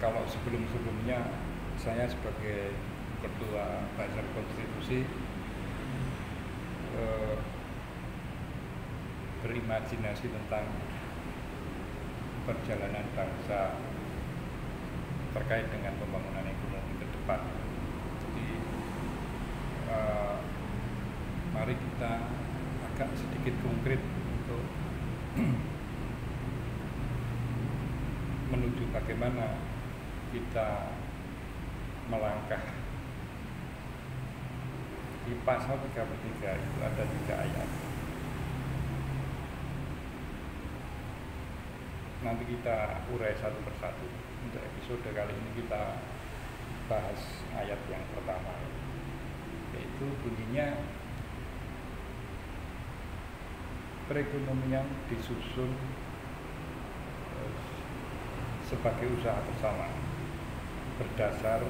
Kalau sebelum-sebelumnya saya sebagai ketua Bazar Konstitusi eh, berimajinasi tentang perjalanan bangsa terkait dengan pembangunan ekonomi ke depan. Jadi eh, mari kita agak sedikit konkret untuk menuju bagaimana kita melangkah. Di pasal 33 itu ada 3 ayat. Nanti kita urai satu persatu. Untuk episode kali ini kita bahas ayat yang pertama, yaitu bunyinya perekonomian disusun sebagai usaha bersama berdasar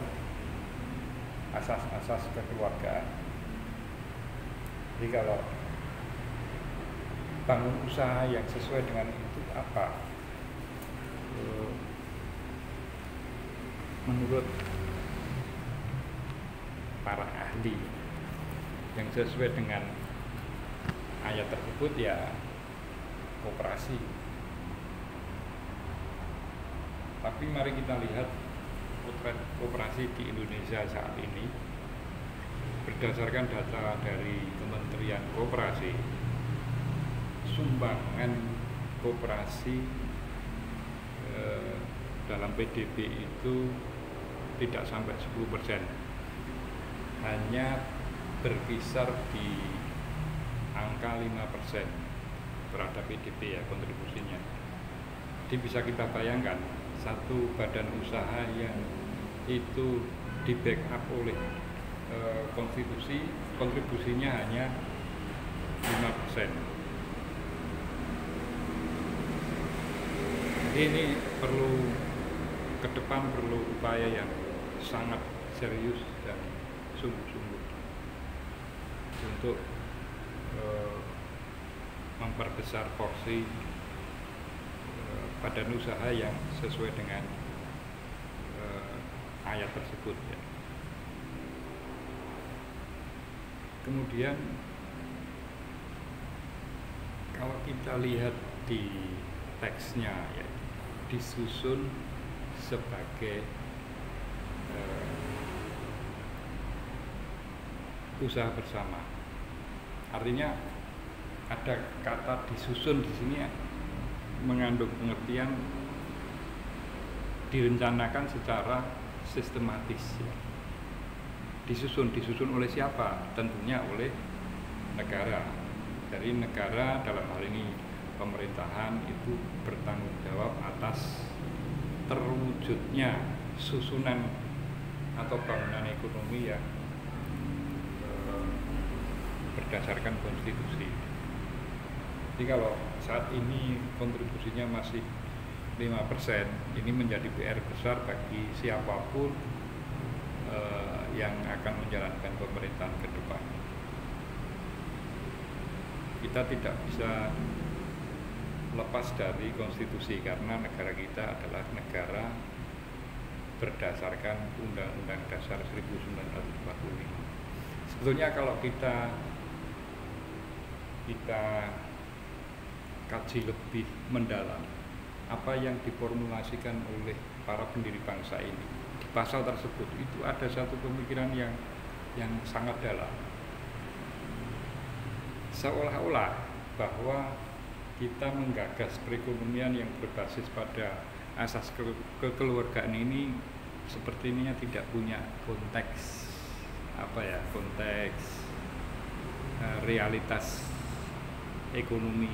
asas-asas kekeluargaan. Jadi kalau bangun usaha yang sesuai dengan itu apa? Menurut para ahli, yang sesuai dengan ayat tersebut ya koperasi. Tapi mari kita lihat potret koperasi di Indonesia saat ini. Berdasarkan data dari Kementerian Koperasi, sumbangan koperasi dalam PDB itu tidak sampai 10%, hanya berkisar di angka 5% terhadap PDB ya kontribusinya. Jadi bisa kita bayangkan satu badan usaha yang itu di backup oleh kontribusinya hanya 5%. Jadi ini ke depan perlu upaya yang sangat serius dan sungguh-sungguh untuk memperbesar porsi badan usaha yang sesuai dengan ayat tersebut ya. Kemudian kalau kita lihat di teksnya ya, disusun sebagai usaha bersama. Artinya ada kata disusun di sini ya, mengandung pengertian direncanakan secara sistematis ya. Disusun oleh siapa? Tentunya oleh negara. Dari negara dalam hal ini pemerintahan itu bertanggung jawab atas terwujudnya susunan atau bangunan ekonomi yang berdasarkan konstitusi. Jadi kalau saat ini kontribusinya masih 5%, ini menjadi PR besar bagi siapapun yang akan menjalankan pemerintahan ke depan. Kita tidak bisa lepas dari konstitusi karena negara kita adalah negara berdasarkan Undang-Undang Dasar 1945. Sebetulnya kalau kita kaji lebih mendalam apa yang diformulasikan oleh para pendiri bangsa ini di pasal tersebut, itu ada satu pemikiran yang sangat dalam, seolah-olah bahwa kita menggagas perekonomian yang berbasis pada asas kekeluargaan ini sepertinya tidak punya konteks realitas ekonomi,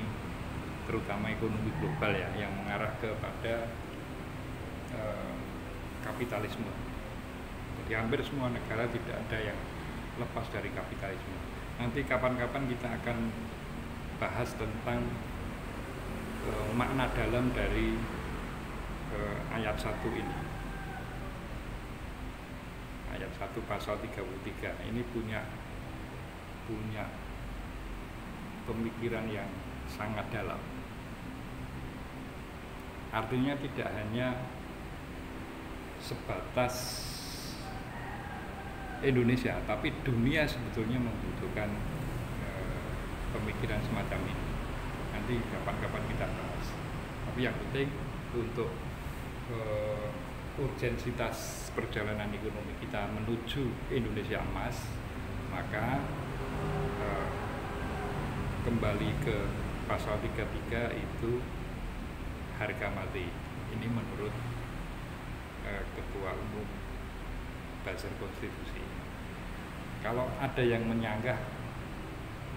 terutama ekonomi global ya, yang mengarah kepada kapitalisme. Jadi hampir semua negara tidak ada yang lepas dari kapitalisme. Nanti kapan-kapan kita akan bahas tentang makna dalam dari ayat 1 ini. Ayat 1 pasal 33 ini punya pemikiran yang sangat dalam. Artinya tidak hanya sebatas Indonesia, tapi dunia sebetulnya membutuhkan pemikiran semacam ini. Nanti kapan-kapan kita bahas. Tapi yang penting untuk urgensitas perjalanan ekonomi kita menuju Indonesia emas, maka kembali ke pasal 33 itu harga mati. Ini menurut Ketua Umum Buzzer Konstitusi. Kalau ada yang menyanggah,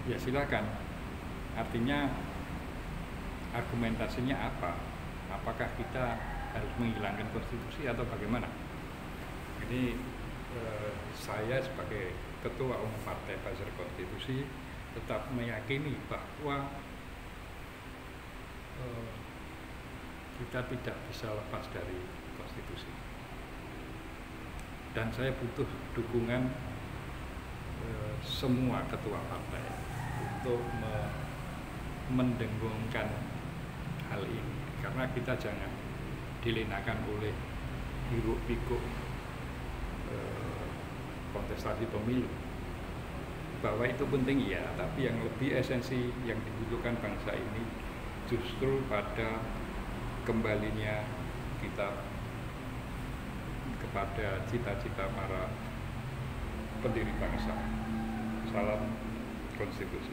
ya silakan. Artinya argumentasinya apa? Apakah kita harus menghilangkan konstitusi atau bagaimana? Jadi saya sebagai Ketua Umum Partai Buzzer Konstitusi tetap meyakini bahwa kita tidak bisa lepas dari konstitusi. Dan saya butuh dukungan semua ketua partai untuk mendenggungkan hal ini, karena kita jangan dilenakan oleh hiruk-pikuk kontestasi pemilu. Bahwa itu penting ya, tapi yang lebih esensi yang dibutuhkan bangsa ini justru pada kembalinya kita kepada cita-cita para pendiri bangsa. Salam konstitusi.